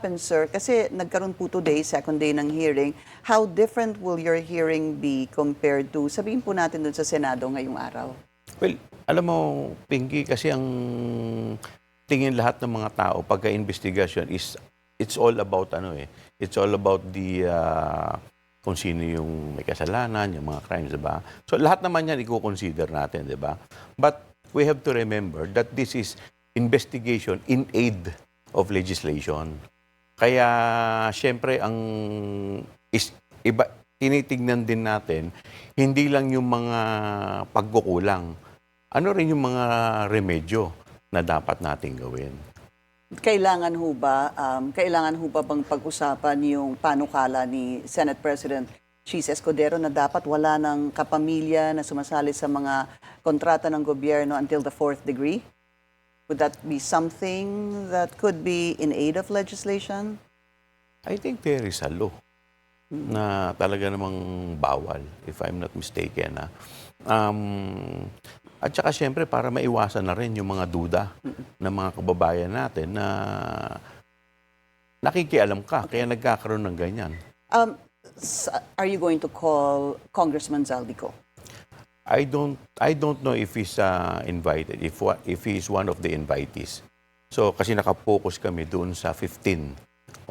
happens, sir, kasi nagkaroon po today, second day ng hearing, how different will your hearing be compared to, sabihin po natin dun sa Senado ngayong araw? Well, alam mo, Pinky, kasi ang tingin lahat ng mga tao pagka-investigation is it's all about it's all about the kung sino yung may kasalanan, yung mga crimes, di ba? So lahat naman yan i-consider natin, di ba? But we have to remember that this is investigation in aid of legislation. Kaya siyempre ang iba tinitingnan din natin hindi lang yung mga pagkukulang. Ano rin yung mga remedyo na dapat nating gawin? Kailangan ho ba bang pag-usapan yung panukala ni Senate President Chis Escudero na dapat wala ng kapamilya na sumasali sa mga kontrata ng gobyerno until the fourth degree? Would that be something that could be in aid of legislation? I think there is a law na talaga namang bawal, if I'm not mistaken. At saka siyempre para maiwasan na rin yung mga duda ng mga kababayan natin na nakikialam ka, kaya nagkakaroon ng ganyan. Are you going to call Congressman Zaldico? I don't know if he's invited, if he is one of the invitees. So kasi nakapokus kami doon sa 15